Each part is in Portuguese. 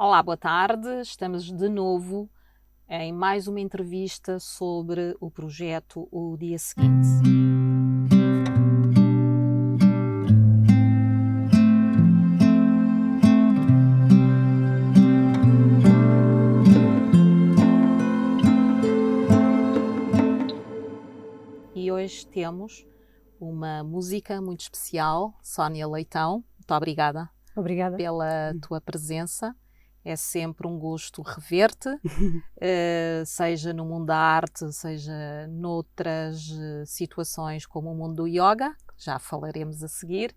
Olá, boa tarde. Estamos de novo em mais uma entrevista sobre o projeto O Dia Seguinte. E hoje temos uma música muito especial, Sónia Leitão. Muito obrigada. Obrigada pela tua presença. É sempre um gosto rever-te, seja no mundo da arte, seja noutras situações como o mundo do yoga, que já falaremos a seguir.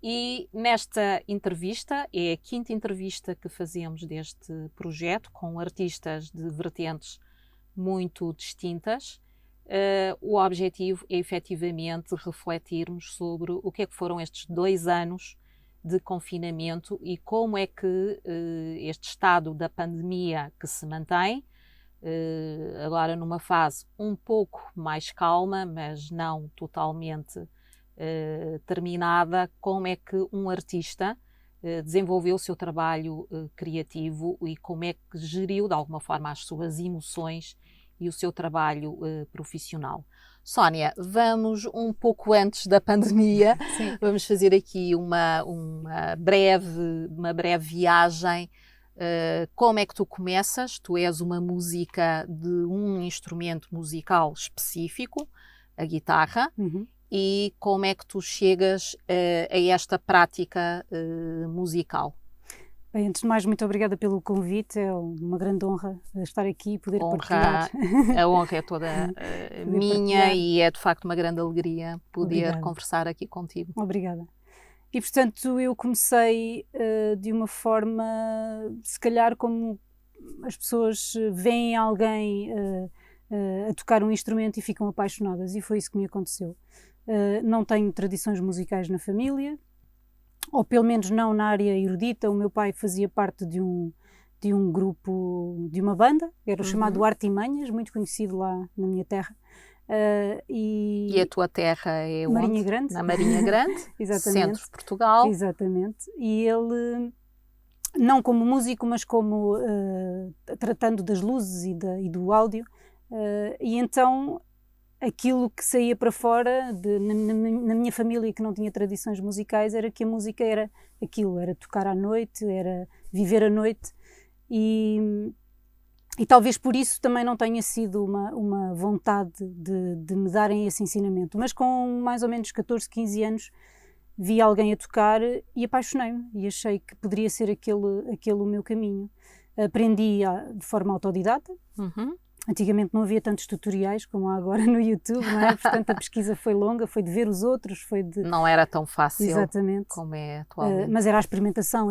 E nesta entrevista, é a quinta entrevista que fazemos deste projeto, com artistas de vertentes muito distintas. O objetivo é efetivamente refletirmos sobre o que é que foram estes 2 anos de confinamento e como é que este estado da pandemia que se mantém, agora numa fase um pouco mais calma, mas não totalmente terminada, como é que um artista desenvolveu o seu trabalho criativo e como é que geriu de alguma forma as suas emoções e o seu trabalho profissional. Sónia, vamos um pouco antes da pandemia. Sim. Vamos fazer aqui uma breve viagem. Como é que tu começas? Tu és uma música de um instrumento musical específico, a guitarra, e como é que tu chegas a esta prática musical? Bem, antes de mais, muito obrigada pelo convite, é uma grande honra estar aqui e poder partilhar. A honra é toda minha partilhar. E é de facto uma grande alegria poder conversar aqui contigo. Obrigada. E portanto eu comecei de uma forma, se calhar como as pessoas veem alguém a tocar um instrumento e ficam apaixonadas, e foi isso que me aconteceu. Não tenho tradições musicais na família, ou pelo menos não na área erudita. O meu pai fazia parte de um grupo, de uma banda, era o chamado Artimanhas, muito conhecido lá na minha terra. E a tua terra é Marinha onde? Grande. Na Marinha Grande, Exatamente. Centro de Portugal. Exatamente. E ele, não como músico, mas como tratando das luzes e do áudio, e então aquilo que saía para fora, na minha família que não tinha tradições musicais, era que a música era aquilo, era tocar à noite, era viver à noite, e talvez por isso também não tenha sido uma vontade de me darem esse ensinamento. Mas com mais ou menos 14, 15 anos, vi alguém a tocar e apaixonei-me, e achei que poderia ser aquele o meu caminho. Aprendi de forma autodidata. Antigamente não havia tantos tutoriais como há agora no YouTube, não é? Portanto a pesquisa foi longa, foi de ver os outros, foi de... Não era tão fácil. Exatamente. Como é atualmente. Mas era a experimentação.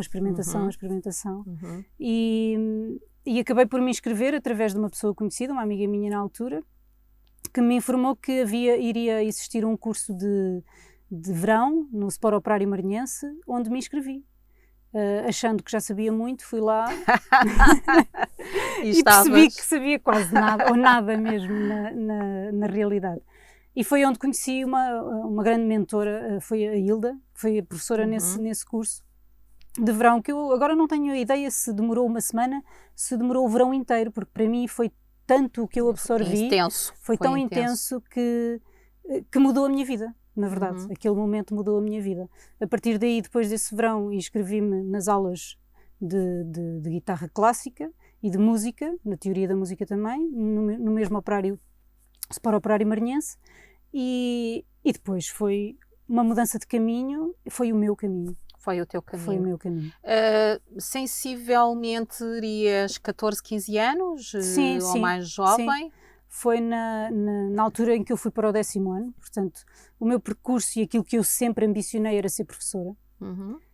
E acabei por me inscrever através de uma pessoa conhecida, uma amiga minha na altura, que me informou que iria existir um curso de verão no Sport Operário Maranhense, onde me inscrevi. Achando que já sabia muito, fui lá e percebi que sabia quase nada, ou nada mesmo na realidade. E foi onde conheci uma grande mentora, foi a Hilda, foi a professora nesse curso de verão, que eu agora não tenho ideia se demorou uma semana, se demorou o verão inteiro, porque para mim foi tanto o que eu absorvi, foi tão intenso que mudou a minha vida. Na verdade, aquele momento mudou a minha vida. A partir daí, depois desse verão, inscrevi-me nas aulas de guitarra clássica e de música, na teoria da música também, no mesmo operário, Sport Operário Maranhense, e depois foi uma mudança de caminho, foi o meu caminho. Foi o teu caminho. Foi o meu caminho. Sensivelmente terias 14, 15 anos? Sim, ou mais jovem? Sim. Foi na altura em que eu fui para o 10º ano, portanto, o meu percurso e aquilo que eu sempre ambicionei era ser professora.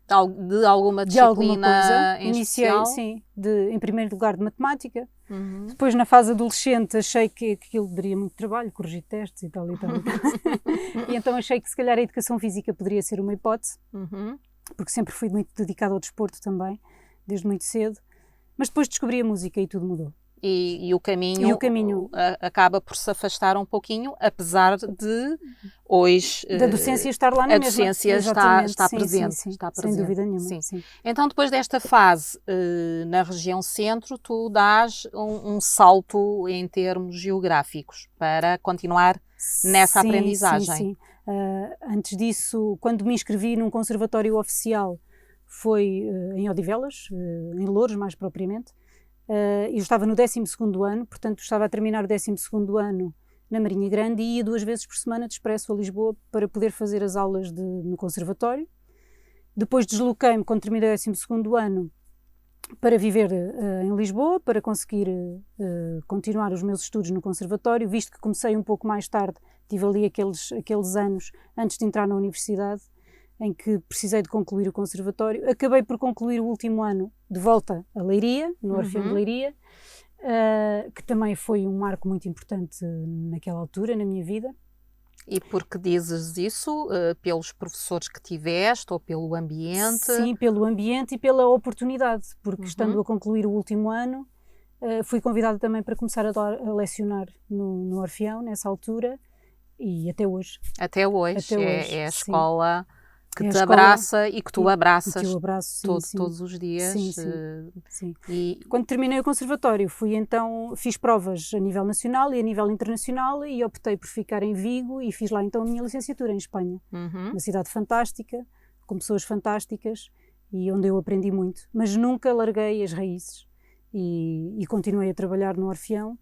De alguma disciplina Iniciei, especial? sim, em primeiro lugar de matemática. Depois, na fase adolescente, achei que aquilo daria muito trabalho, corrigir testes e tal. E então achei que se calhar a educação física poderia ser uma hipótese, porque sempre fui muito dedicada ao desporto também, desde muito cedo. Mas depois descobri a música e tudo mudou. E o caminho acaba por se afastar um pouquinho, apesar de hoje da docência estar lá na a mesma. docência está presente. Sim, Está sem presente. dúvida nenhuma. Sim. Sim. Então, depois desta fase na região centro, tu dás um salto em termos geográficos para continuar nessa aprendizagem. Sim. Antes disso, quando me inscrevi num conservatório oficial, foi em Odivelas, em Louros mais propriamente. Eu estava no 12º ano, portanto estava a terminar o 12º ano na Marinha Grande e ia 2 vezes por semana de expresso a Lisboa para poder fazer as aulas no conservatório. Depois desloquei-me, quando terminei o 12º ano, para viver em Lisboa, para conseguir continuar os meus estudos no conservatório, visto que comecei um pouco mais tarde, tive ali aqueles anos antes de entrar na universidade, em que precisei de concluir o conservatório. Acabei por concluir o último ano de volta a Leiria, no Orfeão de Leiria, que também foi um marco muito importante naquela altura, na minha vida. E porque dizes isso? Pelos professores que tiveste ou pelo ambiente? Sim, pelo ambiente e pela oportunidade, porque estando a concluir o último ano, fui convidada também para começar a lecionar no Orfeão, nessa altura, e até hoje. Até hoje. É a escola que te escola abraça e que tu abraças que eu abraço, todos os dias. Sim. E quando terminei o conservatório, fiz provas a nível nacional e a nível internacional e optei por ficar em Vigo e fiz lá então a minha licenciatura em Espanha. Uma cidade fantástica, com pessoas fantásticas e onde eu aprendi muito, mas nunca larguei as raízes e continuei a trabalhar no Orfeão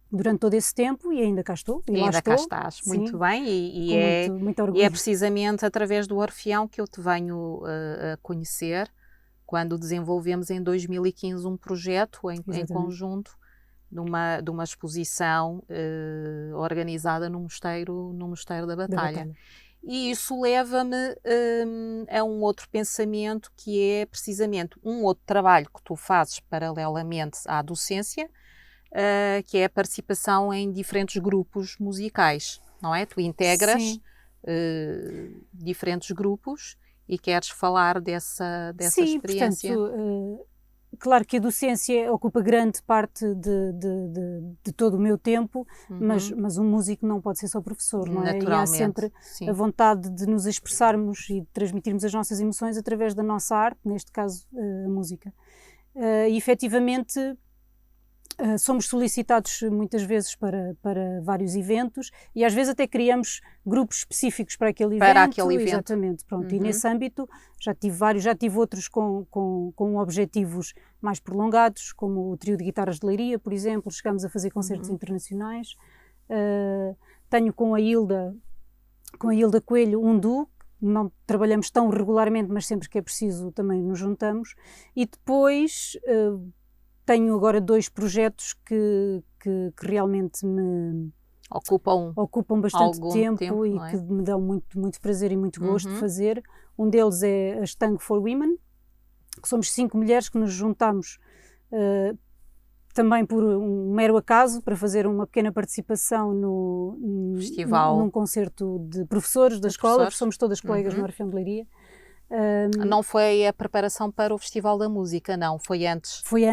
durante todo esse tempo e ainda cá estou. E ainda cá estás, muito bem, muito orgulho. E é precisamente através do Orfeão que eu te venho a conhecer, quando desenvolvemos em 2015 um projeto em conjunto, de uma exposição organizada no Mosteiro da Batalha. E isso leva-me a um outro pensamento, que é precisamente um outro trabalho que tu fazes paralelamente à docência, que é a participação em diferentes grupos musicais, não é? Tu integras diferentes grupos e queres falar dessa experiência. Portanto, claro que a docência ocupa grande parte de todo o meu tempo, mas um músico não pode ser só professor, não é? E há sempre a vontade de nos expressarmos e de transmitirmos as nossas emoções através da nossa arte, neste caso a música. E efetivamente somos solicitados muitas vezes para vários eventos e às vezes até criamos grupos específicos para aquele evento. Exatamente, pronto. E nesse âmbito já tive outros com objetivos mais prolongados, como o trio de guitarras de Leiria, por exemplo. Chegámos a fazer concertos internacionais. Tenho com a Hilda Coelho um duo. Não trabalhamos tão regularmente, mas sempre que é preciso também nos juntamos. E depois tenho agora 2 projetos que realmente me ocupam bastante tempo e que me dão muito prazer e muito gosto de fazer. Um deles é a Stang for Women, que somos 5 mulheres que nos juntamos também por um mero acaso para fazer uma pequena participação num concerto de professores da escola, porque somos todas colegas no Orfeão de Leiria. Não foi a preparação para o Festival da Música, não, foi antes. Foi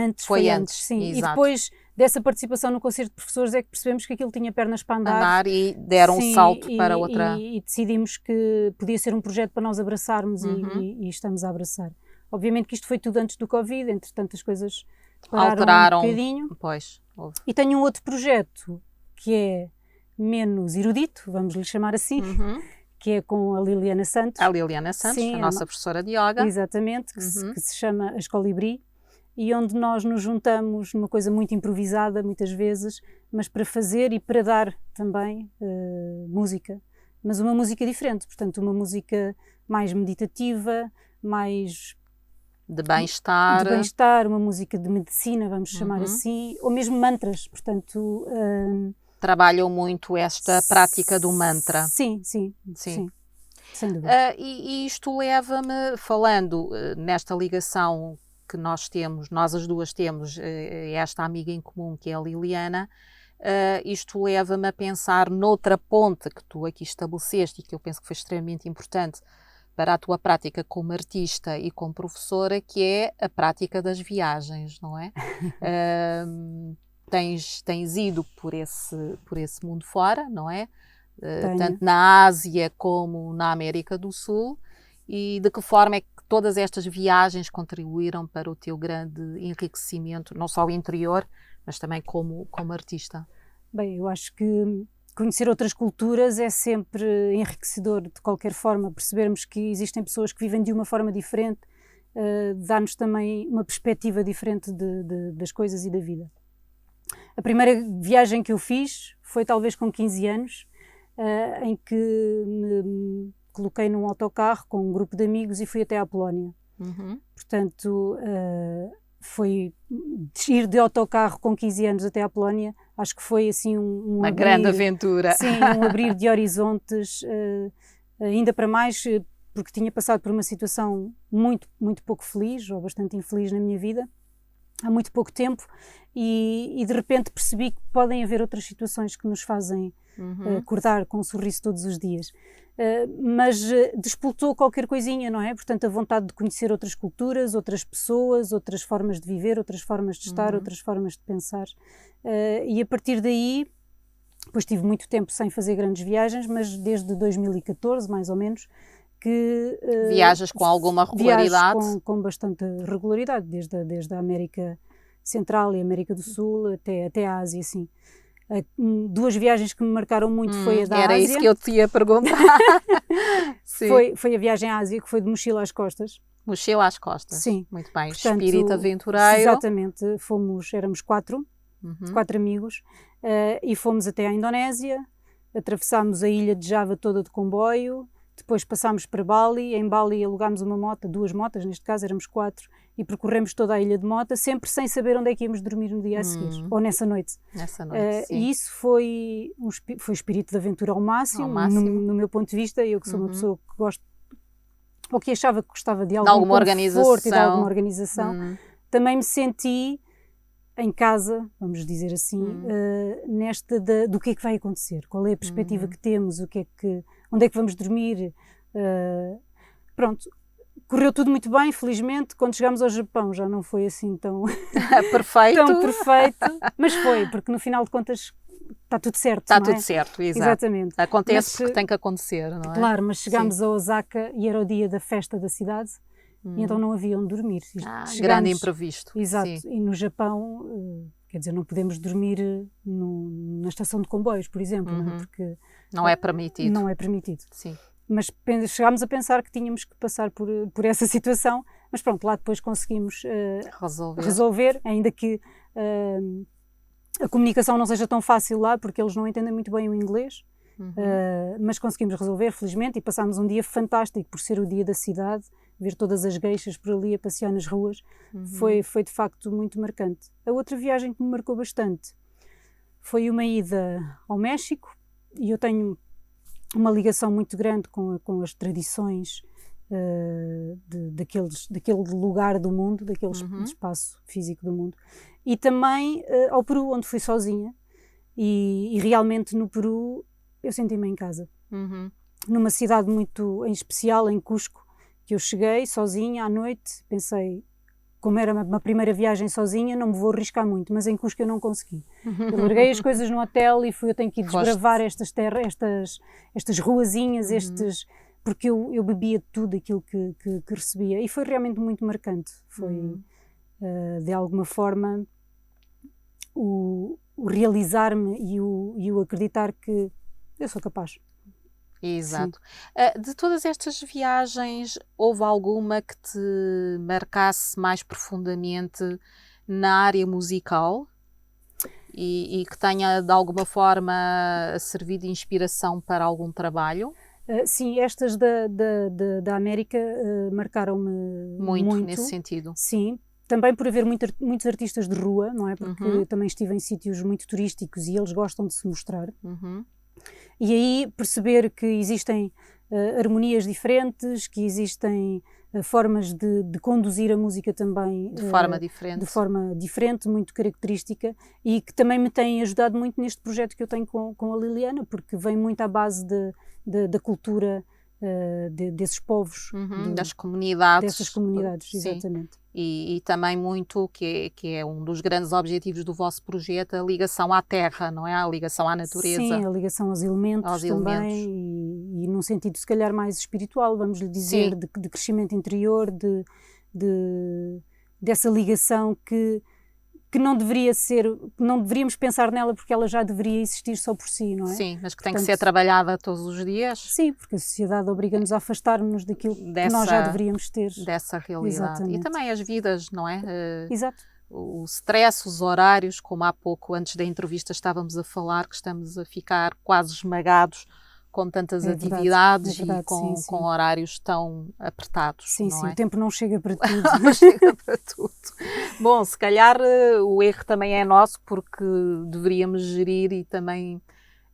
antes, sim. Exato. E depois dessa participação no concerto de professores é que percebemos que aquilo tinha pernas para andar. E deram um salto para outra. E decidimos que podia ser um projeto para nós abraçarmos e estamos a abraçar. Obviamente que isto foi tudo antes do Covid, entretanto as coisas alteraram um bocadinho. Pois, houve. E tenho um outro projeto que é menos erudito, vamos lhe chamar assim, que é com a Liliana Santos. A Liliana Santos, a nossa professora de yoga. Exatamente, que se chama As Colibri, e onde nós nos juntamos numa coisa muito improvisada, muitas vezes, mas para fazer e para dar também música. Mas uma música diferente, portanto, uma música mais meditativa, mais de bem-estar. Uma música de medicina, vamos chamar assim, ou mesmo mantras, portanto... Trabalham muito esta prática do mantra. Sim, sem dúvida. E isto leva-me, falando nesta ligação que nós as duas temos, esta amiga em comum que é a Liliana, isto leva-me a pensar noutra ponte que tu aqui estabeleceste e que eu penso que foi extremamente importante para a tua prática como artista e como professora, que é a prática das viagens, não é? Tens ido por esse mundo fora, não é? Tanto na Ásia como na América do Sul, e de que forma é que todas estas viagens contribuíram para o teu grande enriquecimento, não só interior, mas também como artista? Bem, eu acho que conhecer outras culturas é sempre enriquecedor de qualquer forma, percebermos que existem pessoas que vivem de uma forma diferente, dá-nos também uma perspectiva diferente das coisas e da vida. A primeira viagem que eu fiz foi talvez com 15 anos, em que me coloquei num autocarro com um grupo de amigos e fui até à Polónia. Portanto, foi ir de autocarro com 15 anos até à Polónia, acho que foi assim uma grande aventura. Sim, um abrir de horizontes, ainda para mais porque tinha passado por uma situação muito, muito pouco feliz, ou bastante infeliz na minha vida, há muito pouco tempo, e de repente percebi que podem haver outras situações que nos fazem acordar com um sorriso todos os dias. Mas despoltou qualquer coisinha, não é? Portanto, a vontade de conhecer outras culturas, outras pessoas, outras formas de viver, outras formas de estar, outras formas de pensar. E a partir daí, depois tive muito tempo sem fazer grandes viagens, mas desde 2014, mais ou menos, que... Viajas com alguma regularidade? Viajo com bastante regularidade, desde a América Central e América do Sul até a Ásia, sim. Duas viagens que me marcaram muito foi a da Ásia. Era isso que eu te ia perguntar. Foi a viagem à Ásia, que foi de mochila às costas. Mochila às costas? Sim. Muito bem. Portanto, espírito aventureiro. Exatamente. Éramos quatro amigos, e fomos até à Indonésia, atravessámos a ilha de Java toda de comboio, depois passámos para Bali, em Bali alugámos uma moto, duas motas, neste caso éramos 4, e percorremos toda a ilha de moto, sempre sem saber onde é que íamos dormir no dia a seguir, ou nessa noite. Sim. E isso foi espírito de aventura ao máximo. No meu ponto de vista, eu que sou uma pessoa que gosto, ou que achava que gostava de alguma conforto e de alguma organização, também me senti em casa, vamos dizer assim, nesta do que é que vai acontecer, qual é a perspectiva que temos, onde é que vamos dormir. Pronto, correu tudo muito bem, felizmente. Quando chegámos ao Japão já não foi assim tão perfeito, tão perfeito, mas foi, porque no final de contas está tudo certo. Está tudo certo, exatamente. Acontece porque tem que acontecer, não é? Claro, mas chegámos a Osaka e era o dia da festa da cidade. E então não havia onde dormir. Grande imprevisto. Exato. Sim. E no Japão, quer dizer, não podemos dormir na estação de comboios, por exemplo, não é? Porque não é permitido. Não é permitido. Sim. Mas chegámos a pensar que tínhamos que passar por essa situação, mas pronto, lá depois conseguimos resolver, ainda que a comunicação não seja tão fácil lá, porque eles não entendem muito bem o inglês. Mas conseguimos resolver, felizmente, e passámos um dia fantástico por ser o dia da cidade, ver todas as geishas por ali a passear nas ruas. Foi de facto muito marcante. A outra viagem que me marcou bastante foi uma ida ao México, e eu tenho uma ligação muito grande com as tradições daquele lugar do mundo, daquele espaço físico do mundo, e também ao Peru, onde fui sozinha, e realmente no Peru eu senti-me em casa. Numa cidade muito em especial, em Cusco, que eu cheguei sozinha à noite, pensei, como era uma primeira viagem sozinha, não me vou arriscar muito, mas em Cusco eu não consegui. Eu larguei as coisas no hotel e eu tenho que ir desbravar estas ruazinhas, porque eu bebia tudo aquilo que recebia, e foi realmente muito marcante. Foi, de alguma forma, o realizar-me e o acreditar que eu sou capaz. Exato. De todas estas viagens, houve alguma que te marcasse mais profundamente na área musical e que tenha de alguma forma servido de inspiração para algum trabalho? Sim, estas da América marcaram-me muito. Nesse sentido. Sim, também por haver muitos artistas de rua, não é? Porque eu também estive em sítios muito turísticos e eles gostam de se mostrar. E aí perceber que existem harmonias diferentes, que existem formas de conduzir a música também de forma diferente, muito característica, e que também me têm ajudado muito neste projeto que eu tenho com a Liliana, porque vem muito à base da cultura desses povos, das comunidades. dessas comunidades, Sim. exatamente. E também muito, que é um dos grandes objetivos do vosso projeto, a ligação à terra, não é? A ligação à natureza. Sim, a ligação aos elementos também, e num sentido se calhar mais espiritual, vamos lhe dizer, de crescimento interior, dessa ligação que não deveria ser, não deveríamos pensar nela porque ela já deveria existir só por si, não é? Sim, mas que tem que ser trabalhada todos os dias. Sim, porque a sociedade obriga-nos a afastar-nos daquilo que nós já deveríamos ter. Dessa realidade. Exatamente. E também as vidas, não é? Exato. O stress, os horários, como há pouco, antes da entrevista, estávamos a falar, que estamos a ficar quase esmagados com tantas atividades verdade, e com horários tão apertados. Sim, não sim, é? o tempo não chega para tudo. Não chega para tudo. Bom, se calhar o erro também é nosso, porque deveríamos gerir e também,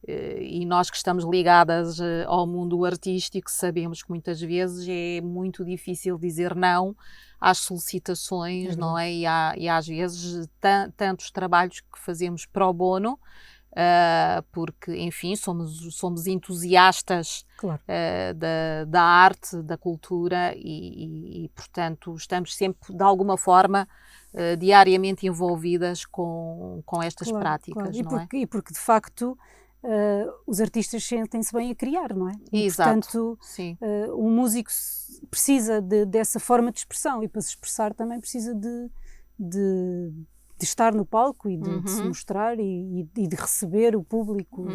e nós que estamos ligadas ao mundo artístico, sabemos que muitas vezes é muito difícil dizer não às solicitações, não é? E às vezes tantos trabalhos que fazemos pro bono, porque, enfim, somos entusiastas, Claro. Da arte, da cultura e, portanto, estamos sempre, de alguma forma, diariamente envolvidas com estas práticas, claro. não é? E porque, de facto, os artistas sentem-se bem a criar, não é? E, Exato, portanto, sim. um músico precisa dessa forma de expressão, e para se expressar também precisa de estar no palco e de se mostrar e de receber o público.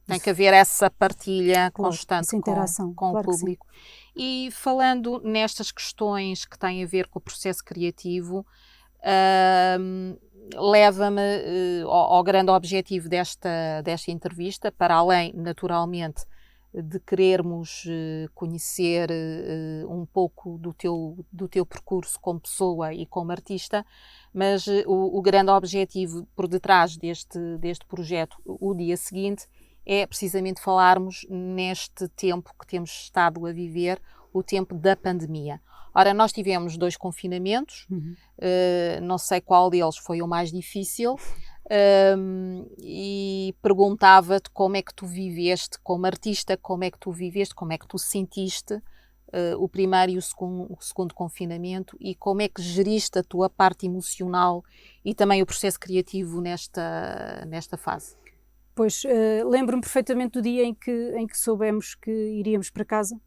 Tem que haver essa partilha constante essa interação, com claro o público. E falando nestas questões que têm a ver com o processo criativo, leva-me ao grande objetivo desta entrevista, para além, naturalmente, de querermos conhecer um pouco do teu percurso como pessoa e como artista, mas o grande objetivo por detrás deste projeto, o dia seguinte, é precisamente falarmos neste tempo que temos estado a viver, o tempo da pandemia. Ora, nós tivemos 2 confinamentos, não sei qual deles foi o mais difícil, e perguntava-te como é que tu viveste como artista, como é que tu viveste, como é que tu sentiste o primeiro e o segundo confinamento, e como é que geriste a tua parte emocional e também o processo criativo nesta fase. Pois, lembro-me perfeitamente do dia em que soubemos que iríamos para casa.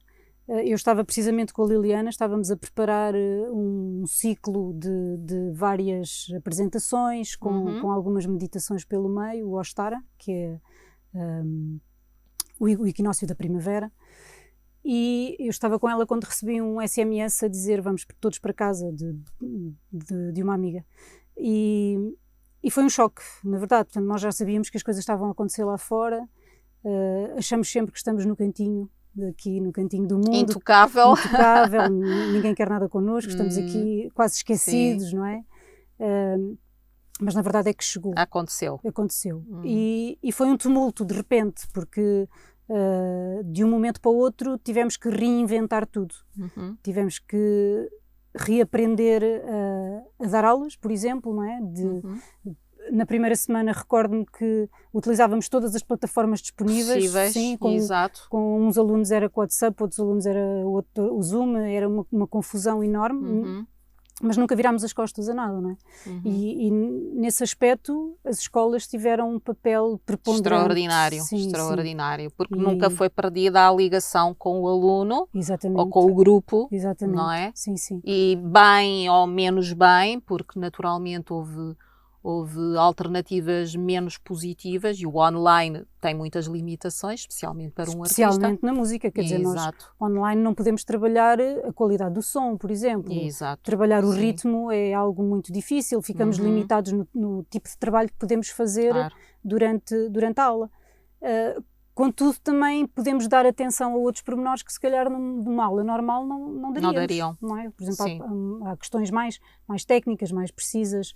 Eu estava precisamente com a Liliana, estávamos a preparar um ciclo de várias apresentações, com algumas meditações pelo meio, o Ostara, que é o equinócio da primavera, e eu estava com ela quando recebi um SMS a dizer vamos todos para casa de uma amiga. E foi um choque, na verdade. Portanto, nós já sabíamos que as coisas estavam a acontecer lá fora, achamos sempre que estamos no cantinho, aqui no cantinho do mundo, intocável, ninguém quer nada connosco, estamos aqui quase esquecidos, não é? Mas na verdade é que chegou. Aconteceu. E foi um tumulto de repente, porque de um momento para o outro tivemos que reinventar tudo. Tivemos que reaprender a dar aulas, por exemplo, não é? Na primeira semana recordo-me que utilizávamos todas as plataformas disponíveis, sim, com uns alunos era com o WhatsApp, outros alunos era o Zoom, era uma confusão enorme, mas nunca virámos as costas a nada, não é? E nesse aspecto as escolas tiveram um papel preponderante. Extraordinário, porque nunca foi perdida a ligação com o aluno, exatamente, ou com o grupo, exatamente, não é? Sim. E bem ou menos bem, porque naturalmente houve alternativas menos positivas, e o online tem muitas limitações, especialmente para um artista. Especialmente na música, quer dizer, nós online não podemos trabalhar a qualidade do som, por exemplo. Exato. Trabalhar o ritmo é algo muito difícil, ficamos limitados no tipo de trabalho que podemos fazer durante a aula. Contudo, também podemos dar atenção a outros pormenores que se calhar numa aula normal não daríamos. Não é? Por exemplo, há questões mais técnicas, mais precisas,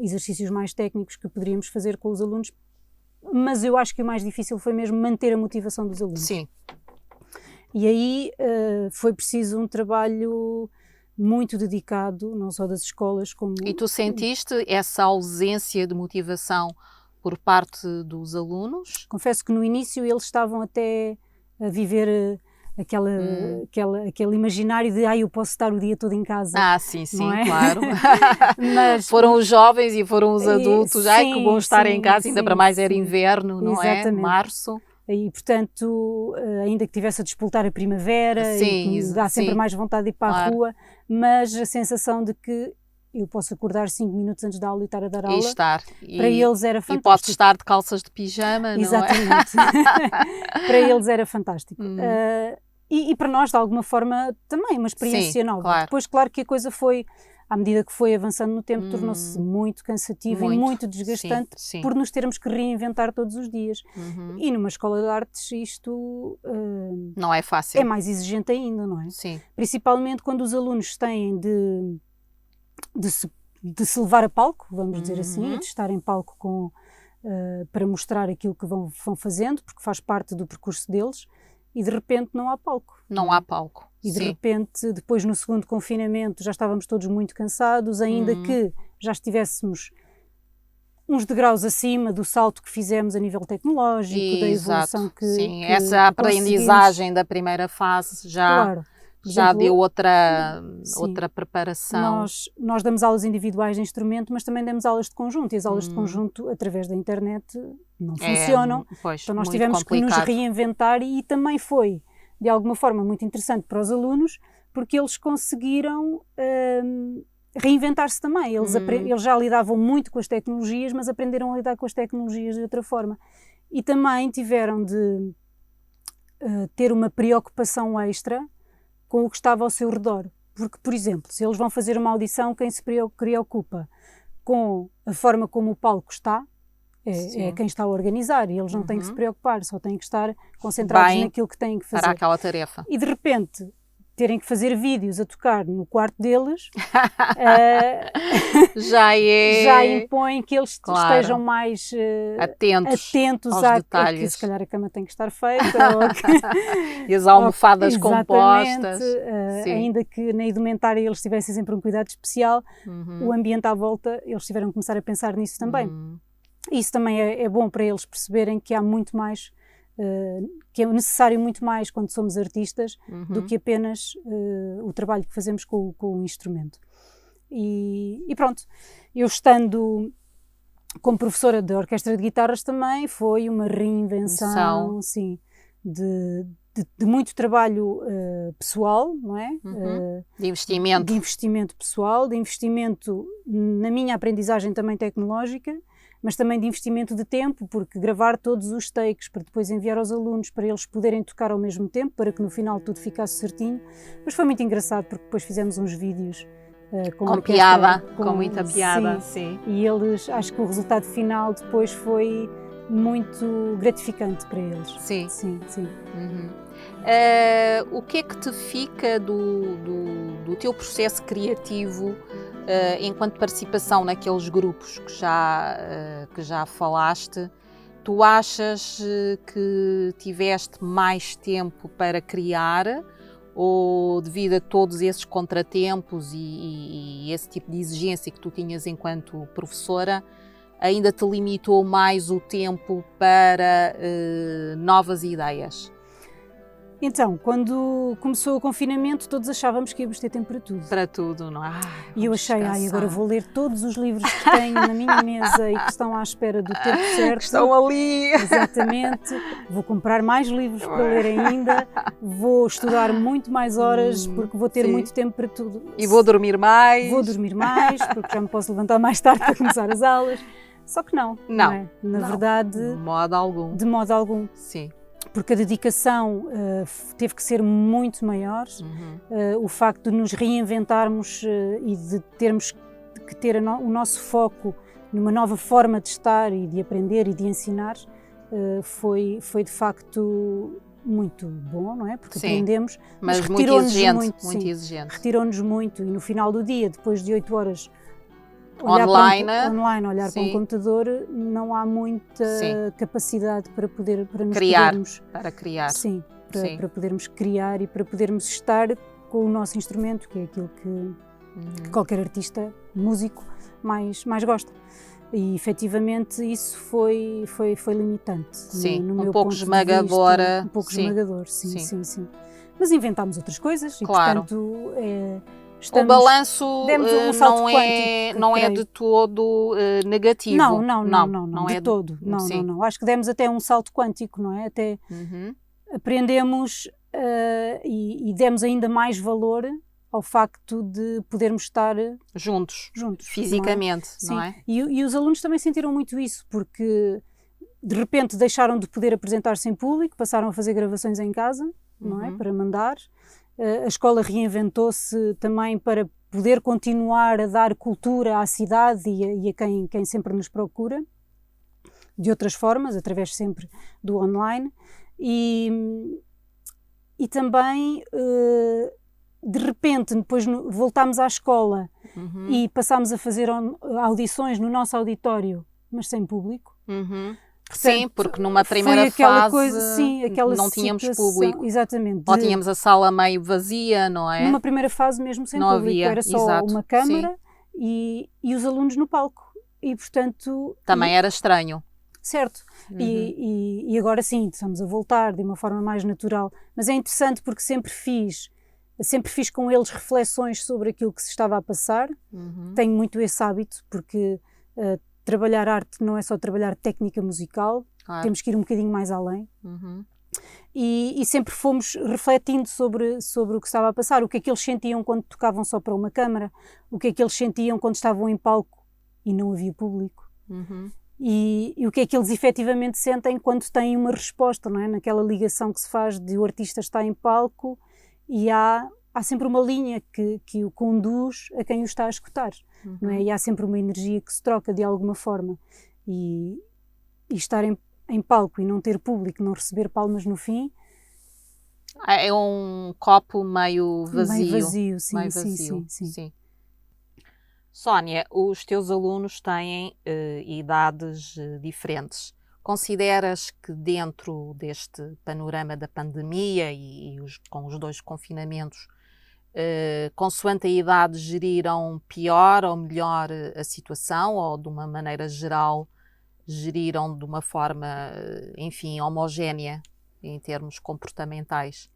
exercícios mais técnicos que poderíamos fazer com os alunos, mas eu acho que o mais difícil foi mesmo manter a motivação dos alunos. Sim. E aí foi preciso um trabalho muito dedicado, não só das escolas como... E tu sentiste essa ausência de motivação por parte dos alunos? Confesso que no início eles estavam até a viver aquele imaginário de eu posso estar o dia todo em casa. Sim, não é? Claro. Mas, foram os jovens e foram os adultos, sim, que bom estar em casa, ainda para mais era sim. inverno, não Exatamente. é? Março. E, portanto, ainda que tivesse a despoltar a primavera, e que me dá sempre mais vontade de ir para a rua, mas a sensação de que eu posso acordar 5 minutos antes da aula e estar a dar aula, para eles era fantástico. E podes estar de calças de pijama, exatamente. Não é? Para eles era fantástico. E para nós, de alguma forma, também uma experiência nova. Claro. Depois, claro que a coisa foi, à medida que foi avançando no tempo, tornou-se muito cansativa e muito desgastante por nos termos que reinventar todos os dias. E numa escola de artes isto não é fácil. É mais exigente ainda, não é? Sim. Principalmente quando os alunos têm de se levar a palco, vamos dizer assim, e de estar em palco para mostrar aquilo que vão fazendo, porque faz parte do percurso deles, e de repente não há palco. Não há palco. E de repente, depois no segundo confinamento, já estávamos todos muito cansados, ainda que já estivéssemos uns degraus acima do salto que fizemos a nível tecnológico, da evolução que Sim, essa aprendizagem da primeira fase já deu outra preparação. Nós damos aulas individuais de instrumento, mas também damos aulas de conjunto, e as aulas de conjunto, através da internet, não funcionam. Então nós tivemos que nos reinventar, e também foi, de alguma forma, muito interessante para os alunos, porque eles conseguiram reinventar-se também. Eles já lidavam muito com as tecnologias, mas aprenderam a lidar com as tecnologias de outra forma. E também tiveram de ter uma preocupação extra com o que estava ao seu redor. Porque, por exemplo, se eles vão fazer uma audição, quem se preocupa com a forma como o palco está é quem está a organizar, e eles não têm que se preocupar, só têm que estar concentrados naquilo que têm que fazer. Para aquela tarefa. E de repente terem que fazer vídeos a tocar no quarto deles já impõe que eles estejam mais atentos aos detalhes. Que se calhar a cama tem que estar feita e as almofadas compostas, ainda que na indumentária eles tivessem sempre um cuidado especial, o ambiente à volta, eles tiveram que começar a pensar nisso também. Isso também é bom para eles perceberem que há muito mais, que é necessário muito mais quando somos artistas do que apenas o trabalho que fazemos com o instrumento. E pronto, eu estando como professora de orquestra de guitarras também foi uma reinvenção, sim, de muito trabalho pessoal, não é? De investimento. De investimento pessoal, de investimento na minha aprendizagem também tecnológica, mas também de investimento de tempo, porque gravar todos os takes para depois enviar aos alunos para eles poderem tocar ao mesmo tempo, para que no final tudo ficasse certinho. Mas foi muito engraçado, porque depois fizemos uns vídeos com piada, com muita piada, sim. E eles, acho que o resultado final depois foi muito gratificante para eles. Sim. Sim. O que é que te fica do teu processo criativo enquanto participação naqueles grupos que já falaste? Tu achas que tiveste mais tempo para criar, ou devido a todos esses contratempos e esse tipo de exigência que tu tinhas enquanto professora, ainda te limitou mais o tempo para novas ideias? Então, quando começou o confinamento, todos achávamos que íamos ter tempo para tudo. Para tudo, não é? E eu achei, agora vou ler todos os livros que tenho na minha mesa e que estão à espera do tempo certo. Que estão ali! Exatamente. Vou comprar mais livros para ler ainda, vou estudar muito mais horas, porque vou ter muito tempo para tudo. E vou dormir mais. Vou dormir mais, porque já me posso levantar mais tarde para começar as aulas. Só que não é? Na verdade... De modo algum. De modo algum. Sim. Porque a dedicação teve que ser muito maior, o facto de nos reinventarmos e de termos que ter o nosso foco numa nova forma de estar e de aprender e de ensinar foi de facto muito bom, não é? Porque aprendemos, mas retirou-nos muito exigente. Retirou-nos muito, e no final do dia, depois de 8 horas online, olhar para um computador, não há muita capacidade para nos podermos criar. Sim, para podermos criar e para podermos estar com o nosso instrumento, que é aquilo que qualquer artista, músico, mais gosta. E efetivamente isso foi limitante. Sim, no um meu pouco ponto esmagadora. De vista, um pouco esmagador, sim. mas inventámos outras coisas e, Claro. portanto, O balanço demos um salto não é quântico, de todo negativo. Não, é de todo. Sim. Não. Acho que demos até um salto quântico, não é? Até aprendemos e demos ainda mais valor ao facto de podermos estar juntos fisicamente, não é? E os alunos também sentiram muito isso, porque de repente deixaram de poder apresentar-se em público, passaram a fazer gravações em casa, não é? Para mandar. A escola reinventou-se também para poder continuar a dar cultura à cidade e a quem sempre nos procura, de outras formas, através sempre do online. E também, de repente, depois voltámos à escola e passámos a fazer audições no nosso auditório, mas sem público. Portanto, sim, porque numa primeira fase não tínhamos público. Exatamente. Ou tínhamos a sala meio vazia, não é? Numa primeira fase mesmo sem não público. Havia, era só exato, uma câmara e os alunos no palco. E, portanto... Também era estranho. Certo. E agora sim, estamos a voltar de uma forma mais natural. Mas é interessante porque sempre fiz com eles reflexões sobre aquilo que se estava a passar. Tenho muito esse hábito porque... trabalhar arte não é só trabalhar técnica musical, claro. Temos que ir um bocadinho mais além. E sempre fomos refletindo sobre o que estava a passar, o que é que eles sentiam quando tocavam só para uma câmara, o que é que eles sentiam quando estavam em palco e não havia público. E o que é que eles efetivamente sentem quando têm uma resposta, não é? Naquela ligação que se faz de o artista estar em palco e há sempre uma linha que o conduz a quem o está a escutar, não é? E há sempre uma energia que se troca de alguma forma. E estar em palco e não ter público, não receber palmas no fim... É um copo meio vazio. Meio vazio, sim, meio vazio. Sim. Sónia, os teus alunos têm idades diferentes. Consideras que dentro deste panorama da pandemia e com os 2 confinamentos, consoante a idade, geriram pior ou melhor a situação, ou de uma maneira geral geriram de uma forma, enfim, homogénea em termos comportamentais?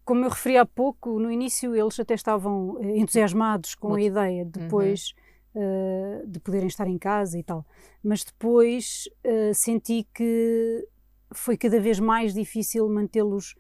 Como eu referi há pouco, no início eles até estavam entusiasmados com a ideia depois de poderem estar em casa e tal, mas depois senti que foi cada vez mais difícil mantê-los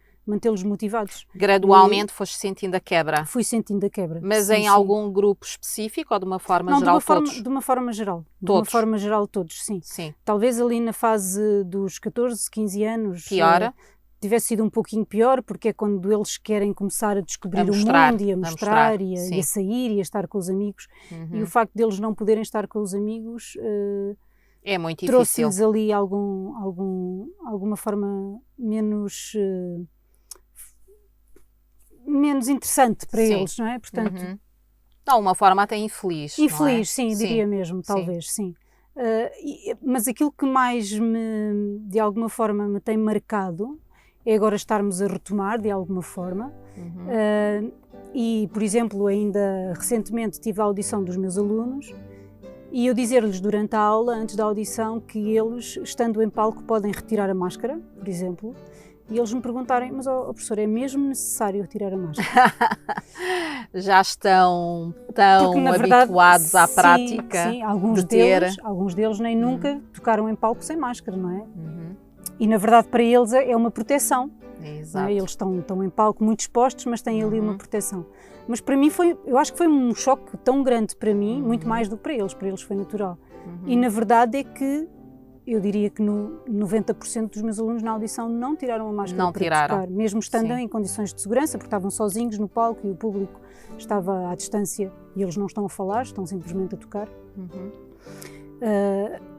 motivados. Gradualmente foste sentindo a quebra? Fui sentindo a quebra. Mas em algum grupo específico ou de uma forma geral todos? De uma forma geral. Todos? De uma forma geral todos, sim. Talvez ali na fase dos 14, 15 anos... Pior? Tivesse sido um pouquinho pior, porque é quando eles querem começar a descobrir o mundo e a mostrar e a sair e a estar com os amigos. E o facto deles não poderem estar com os amigos é muito difícil. Trouxe-lhes ali alguma forma menos interessante para eles, não é? Portanto, de uma forma até infeliz. Infeliz, não é? sim, diria mesmo, talvez, sim. Mas aquilo que mais de alguma forma me tem marcado é agora estarmos a retomar de alguma forma. E, por exemplo, ainda recentemente tive a audição dos meus alunos e eu dizer-lhes durante a aula, antes da audição, que eles, estando em palco, podem retirar a máscara, por exemplo, e eles me perguntarem, mas professor, é mesmo necessário retirar a máscara? Já estão tão habituados à prática. Sim, alguns deles nem nunca tocaram em palco sem máscara, não é? E na verdade para eles é uma proteção. Exato. Não é? Eles estão em palco muito expostos, mas têm ali uma proteção. Mas para mim eu acho que foi um choque tão grande para mim, muito mais do que para eles foi natural. E na verdade é que eu diria que 90% dos meus alunos na audição não tiraram a máscara para tocar, mesmo estando em condições de segurança, porque estavam sozinhos no palco e o público estava à distância e eles não estão a falar, estão simplesmente a tocar.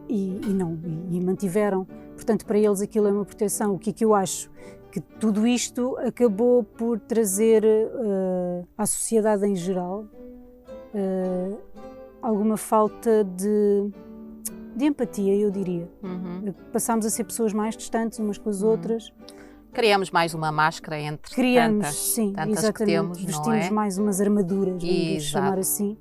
E mantiveram. Portanto, para eles aquilo é uma proteção. O que é que eu acho? Que tudo isto acabou por trazer à sociedade em geral alguma falta de empatia, eu diria. Passámos a ser pessoas mais distantes umas com as outras. Criamos mais uma máscara entre tantas exatamente. que temos, vestimos não é? mais umas armaduras, vamos chamar assim.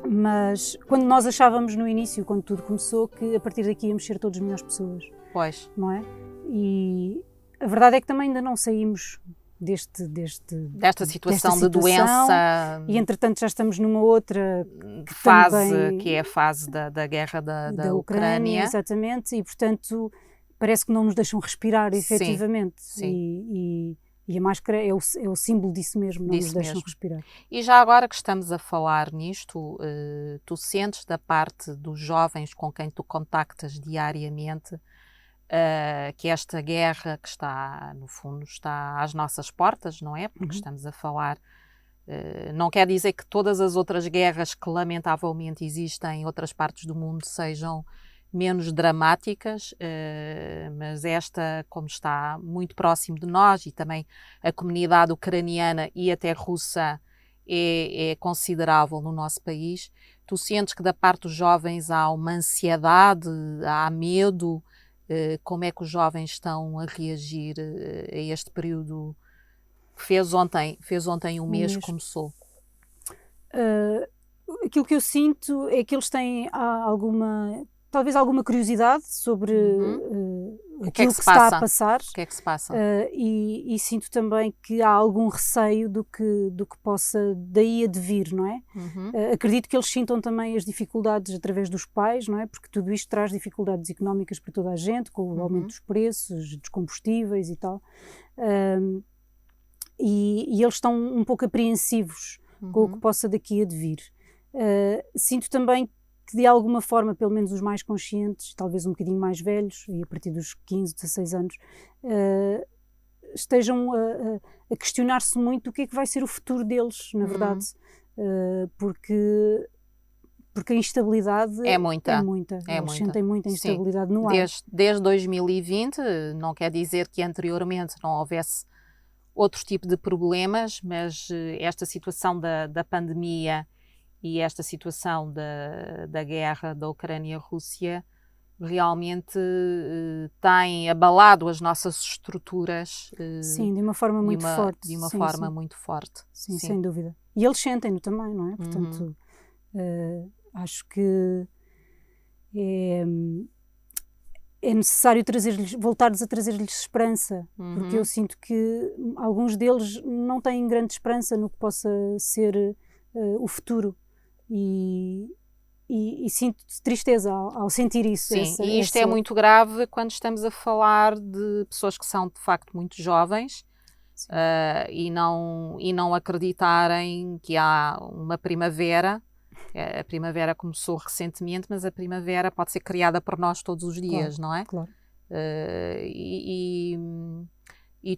Mas quando nós achávamos no início, quando tudo começou, que a partir daqui íamos ser todos melhores pessoas. Pois. Não é? E A verdade é que também ainda não saímos desta situação de doença. E entretanto já estamos numa outra fase, também, que é a fase da guerra da Ucrânia. Exatamente, e portanto parece que não nos deixam respirar, efetivamente. Sim. E a máscara é o símbolo disso mesmo, não nos deixam respirar. E já agora que estamos a falar nisto, tu sentes da parte dos jovens com quem tu contactas diariamente que esta guerra que está, no fundo, está às nossas portas, não é? Porque estamos a falar, não quer dizer que todas as outras guerras que lamentavelmente existem em outras partes do mundo sejam menos dramáticas, mas esta, como está muito próximo de nós, e também a comunidade ucraniana e até russa é considerável no nosso país, tu sentes que da parte dos jovens há uma ansiedade, há medo? Como é que os jovens estão a reagir a este período que fez ontem um mês que começou? Aquilo que eu sinto é que eles têm talvez alguma curiosidade sobre aquilo que se está a passar. O que é que se passa? E sinto também que há algum receio do que possa daí advir, não é? Acredito que eles sintam também as dificuldades através dos pais, não é? Porque tudo isto traz dificuldades económicas para toda a gente, com o aumento dos preços, dos combustíveis e tal. E eles estão um pouco apreensivos com o que possa daqui advir. Sinto também que de alguma forma, pelo menos os mais conscientes, talvez um bocadinho mais velhos, e a partir dos 15, 16 anos, estejam a questionar-se muito o que é que vai ser o futuro deles, na verdade, porque a instabilidade é muita. Eles sentem muita instabilidade no ar. Desde 2020, não quer dizer que anteriormente não houvesse outro tipo de problemas, mas esta situação da pandemia e esta situação da guerra da Ucrânia-Rússia realmente tem abalado as nossas estruturas. Sim, de uma forma muito forte. De uma forma muito forte. Sim, sem dúvida. E eles sentem-no também, não é? Portanto, acho que é necessário voltar-lhes a trazer-lhes esperança, porque eu sinto que alguns deles não têm grande esperança no que possa ser o futuro. E sinto tristeza ao sentir isso. Sim, e isto é muito grave quando estamos a falar de pessoas que são de facto muito jovens e não acreditarem que há uma primavera. A primavera começou recentemente, mas a primavera pode ser criada por nós todos os dias, não é? Claro. E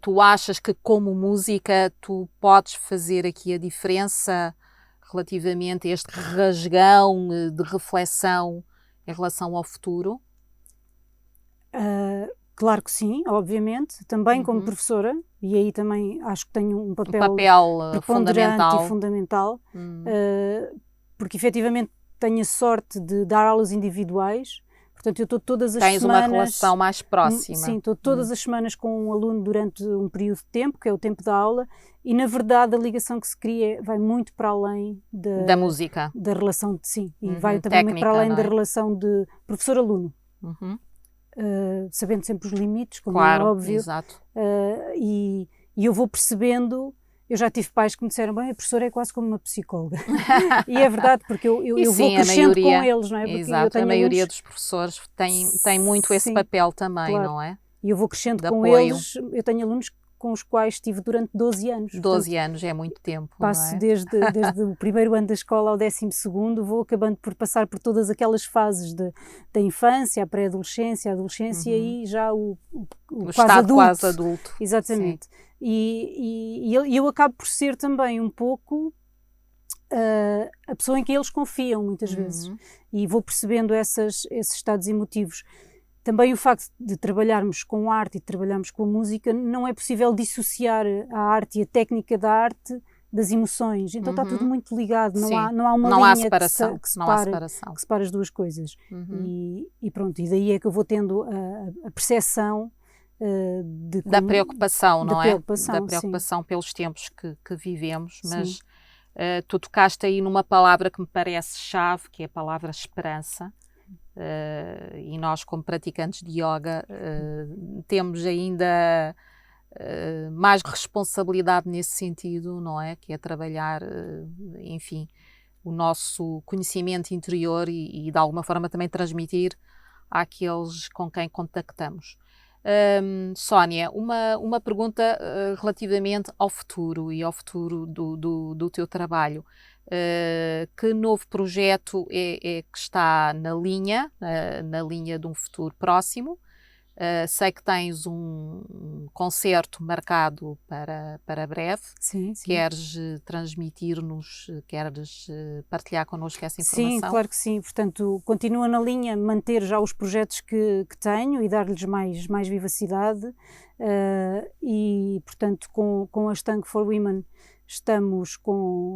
tu achas que como música tu podes fazer aqui a diferença relativamente a este rasgão de reflexão em relação ao futuro? Claro que sim, obviamente. Também como professora, e aí também acho que tenho um papel preponderante e fundamental, porque efetivamente tenho a sorte de dar aulas individuais. Portanto, eu estou todas as semanas... Tens uma relação mais próxima. Sim, estou todas as semanas com um aluno durante um período de tempo, que é o tempo da aula, e na verdade a ligação que se cria vai muito para além da música. Da relação de sim, e vai também muito para além da relação de professor-aluno. Sabendo sempre os limites, como é óbvio. Exato. E eu vou percebendo... Eu já tive pais que me disseram, bem, a professora é quase como uma psicóloga. E é verdade, porque eu vou crescendo com eles, não é? Porque exato, a maioria dos professores tem muito esse papel também, claro. Não é? E eu vou crescendo com eles. Eu tenho alunos com os quais estive durante 12 anos. 12 anos é muito tempo, passo não é? desde o primeiro ano da escola ao 12º, vou acabando por passar por todas aquelas fases da infância, a pré-adolescência, a adolescência e já o quase adulto. Exatamente. Sim. E eu acabo por ser também um pouco a pessoa em que eles confiam muitas vezes, e vou percebendo esses estados emotivos. Também o facto de trabalharmos com arte e de trabalharmos com música, não é possível dissociar a arte e a técnica da arte das emoções, então está tudo muito ligado, não há uma linha separação, que separa as duas coisas. E pronto, e daí é que eu vou tendo a percepção da preocupação, não é? Da preocupação pelos tempos que vivemos, mas tu tocaste aí numa palavra que me parece chave, que é a palavra esperança. E nós, como praticantes de yoga, temos ainda mais responsabilidade nesse sentido, não é? Que é trabalhar, enfim, o nosso conhecimento interior e de alguma forma também transmitir àqueles com quem contactamos. Sónia, uma pergunta relativamente ao futuro e ao futuro do teu trabalho. Que novo projeto é que está na linha de um futuro próximo? Sei que tens um concerto marcado para breve. Sim, sim. Queres transmitir-nos, queres partilhar connosco essa informação? Sim, claro que sim. Portanto, continua na linha, manter já os projetos que tenho e dar-lhes mais vivacidade. E, portanto, com a Ashtanga for Women estamos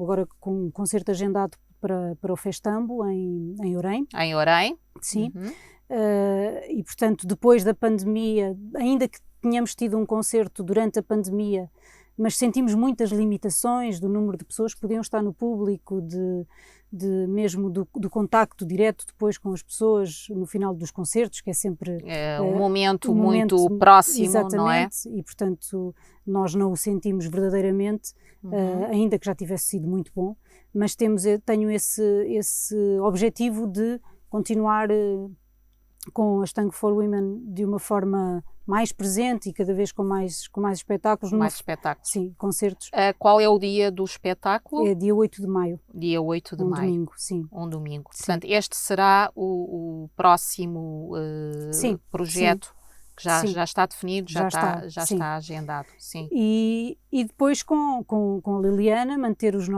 agora com um concerto agendado para o Festambo em Orem. Em Orem? Sim. Uhum. E, portanto, depois da pandemia, ainda que tenhamos tido um concerto durante a pandemia, mas sentimos muitas limitações do número de pessoas que podiam estar no público, mesmo do contacto direto depois com as pessoas no final dos concertos, que é sempre um momento muito próximo, exatamente, não é? E, portanto, nós não o sentimos verdadeiramente, ainda que já tivesse sido muito bom, mas tenho esse objetivo de continuar com a Ashtanga for Women de uma forma mais presente e cada vez com mais espetáculos. Mais espetáculos. Sim, concertos. Qual é o dia do espetáculo? É dia 8 de maio. Dia 8 de maio. Domingo, sim. Um domingo. Sim. Portanto, este será o próximo projeto sim. que já está definido, já está agendado. Sim. E depois com a Liliana manter as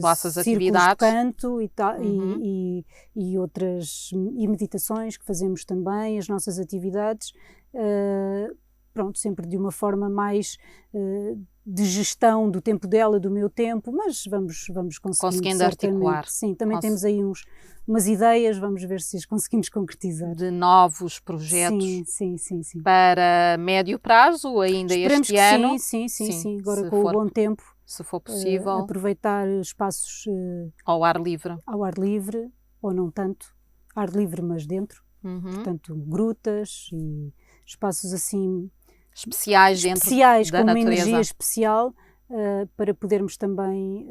vossas atividades de canto e outras meditações que fazemos também, as nossas atividades, pronto, sempre de uma forma mais de gestão do tempo dela, do meu tempo, mas vamos conseguindo articular. Sim, também temos aí umas ideias, vamos ver se as conseguimos concretizar. De novos projetos sim. para médio prazo, ainda esperemos este ano? Sim. Agora com o bom tempo. Se for possível. Aproveitar espaços ao ar livre. Ao ar livre, ou não tanto. Ar livre, mas dentro. Portanto, grutas e espaços assim especiais dentro da com uma natureza. Energia especial para podermos também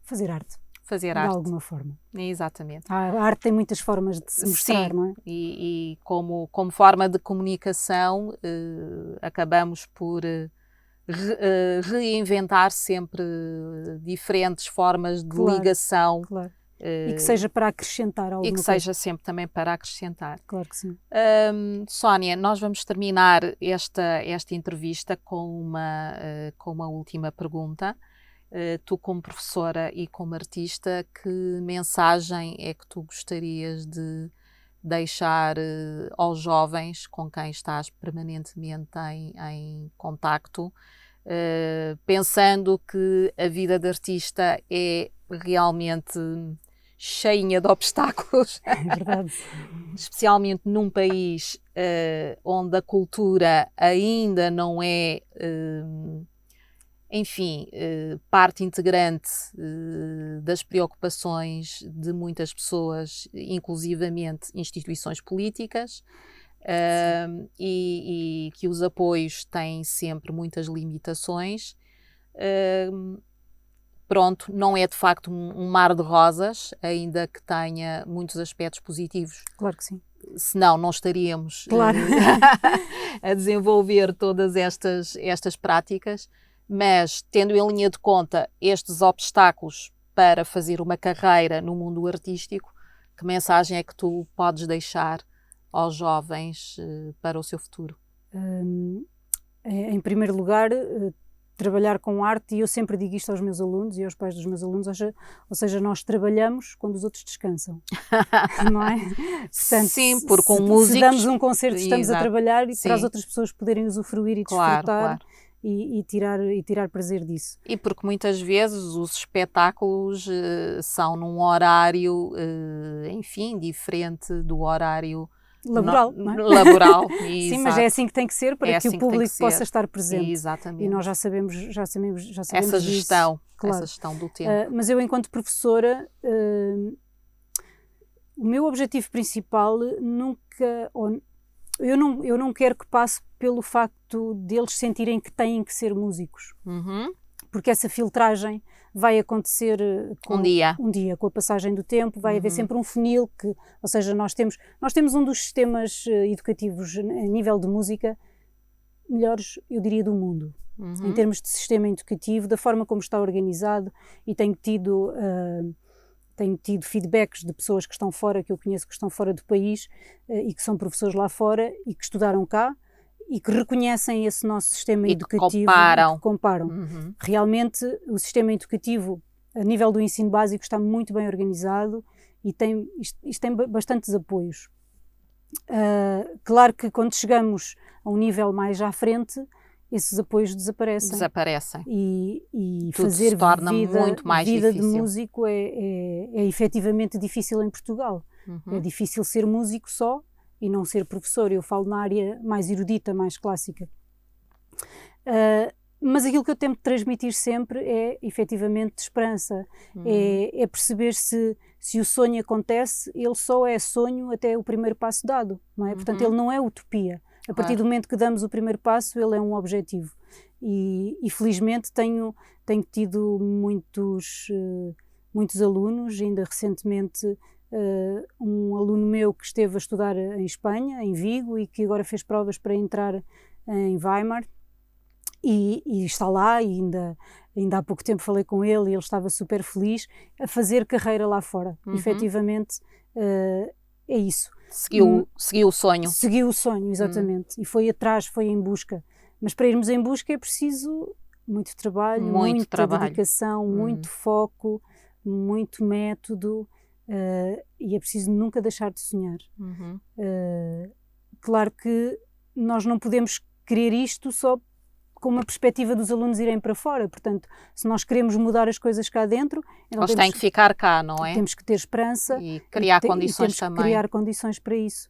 fazer arte. De alguma forma. Exatamente. A arte tem muitas formas de se mostrar, sim, não é? E como forma de comunicação acabamos por reinventar sempre diferentes formas de ligação. Claro. E que seja para acrescentar alguma coisa. seja sempre também para acrescentar. Claro que sim. Sónia, nós vamos terminar esta entrevista com uma última pergunta. Tu, como professora e como artista, que mensagem é que tu gostarias de deixar aos jovens com quem estás permanentemente em contacto, pensando que a vida de artista é realmente cheinha de obstáculos, é verdade. Especialmente num país onde a cultura ainda não é, parte integrante das preocupações de muitas pessoas, inclusivamente instituições políticas, e que os apoios têm sempre muitas limitações. Pronto, não é de facto um mar de rosas, ainda que tenha muitos aspectos positivos. Claro que sim. Senão não estaríamos a desenvolver todas estas práticas, mas tendo em linha de conta estes obstáculos para fazer uma carreira no mundo artístico, que mensagem é que tu podes deixar aos jovens para o seu futuro? Em primeiro lugar, trabalhar com arte, e eu sempre digo isto aos meus alunos e aos pais dos meus alunos, ou seja, nós trabalhamos quando os outros descansam, não é? Portanto, sim, porque com músicos... Se damos um concerto, estamos a trabalhar e sim, para as outras pessoas poderem usufruir e desfrutar, claro. E tirar prazer disso. E porque muitas vezes os espetáculos são num horário, diferente do horário laboral, não é? Laboral. Sim, mas é assim que tem que ser para que o público possa estar presente. Exatamente. E nós já sabemos essa gestão, claro. Essa gestão do tempo. Mas eu, enquanto professora, o meu objetivo principal nunca... Eu não quero que passe pelo facto deles sentirem que têm que ser músicos. Porque essa filtragem vai acontecer um dia, com a passagem do tempo, vai haver sempre um funil, ou seja, nós temos um dos sistemas educativos a nível de música melhores, eu diria, do mundo, em termos de sistema educativo, da forma como está organizado, e tenho tido feedbacks de pessoas que estão fora, que eu conheço que estão fora do país e que são professores lá fora e que estudaram cá e que reconhecem esse nosso sistema educativo e que comparam. Realmente o sistema educativo a nível do ensino básico está muito bem organizado e isto tem bastantes apoios. Claro que quando chegamos a um nível mais à frente, esses apoios desaparecem. E fazer se torna muito mais vida difícil. De músico é efetivamente difícil em Portugal. É difícil ser músico só e não ser professor. Eu falo na área mais erudita, mais clássica. Mas aquilo que eu tento transmitir sempre é efetivamente esperança. É perceber se o sonho acontece, ele só é sonho até o primeiro passo dado, não é? Portanto, ele não é utopia. A partir do momento que damos o primeiro passo, ele é um objetivo. E felizmente tenho tido muitos alunos, ainda recentemente um aluno meu que esteve a estudar em Espanha, em Vigo, e que agora fez provas para entrar em Weimar, e está lá, e ainda há pouco tempo falei com ele e ele estava super feliz a fazer carreira lá fora. Efetivamente é isso. Seguiu o sonho. Seguiu o sonho, exatamente. E foi atrás, foi em busca. Mas para irmos em busca é preciso muito trabalho, muita dedicação, muito foco, muito método, e é preciso nunca deixar de sonhar. Claro que nós não podemos querer isto só com uma perspectiva dos alunos irem para fora. Portanto, se nós queremos mudar as coisas cá dentro, eles têm que ficar cá, não é? Temos que ter esperança e criar condições também. Temos que criar condições para isso.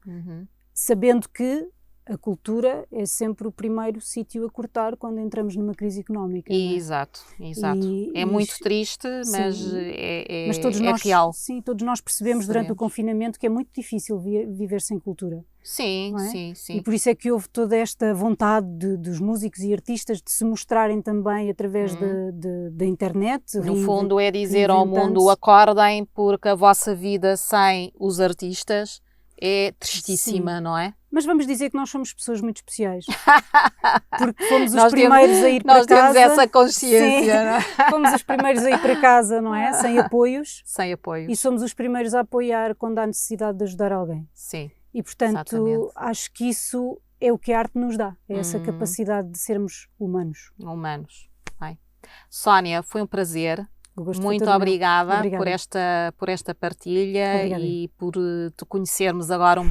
Sabendo que a cultura é sempre o primeiro sítio a cortar quando entramos numa crise económica. Exato. É muito triste, mas mas todos nós, real. Sim, todos nós percebemos durante o confinamento que é muito difícil viver sem cultura. Sim. E por isso é que houve toda esta vontade dos músicos e artistas de se mostrarem também através da internet. No fundo é dizer ao mundo, acordem, porque a vossa vida sem os artistas é tristíssima, não é? Mas vamos dizer que nós somos pessoas muito especiais. Porque fomos os primeiros a ir para casa. Nós temos essa consciência, não é? Fomos os primeiros a ir para casa, não é? Sem apoios. Sem apoios. E somos os primeiros a apoiar quando há necessidade de ajudar alguém. Sim. E portanto, exatamente. Acho que isso é o que a arte nos dá. É essa capacidade de sermos humanos. Bem. Sónia, foi um prazer. Muito obrigada por esta partilha. Obrigada. E por te conhecermos agora um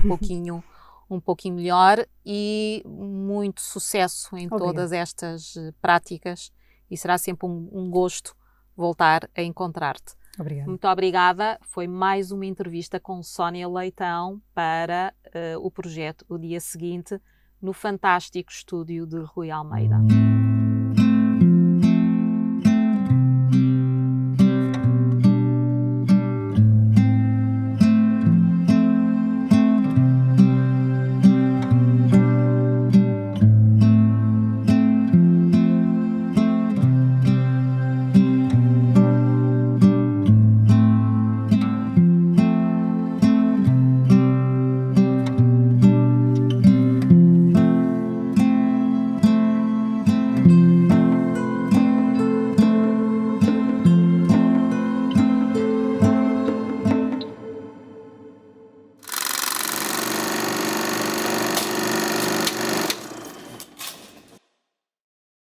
pouquinho melhor, e muito sucesso em todas estas práticas, e será sempre um gosto voltar a encontrar-te. Obrigada. Muito obrigada. Foi mais uma entrevista com Sónia Leitão para o projeto O Dia Seguinte, no fantástico estúdio de Rui Almeida.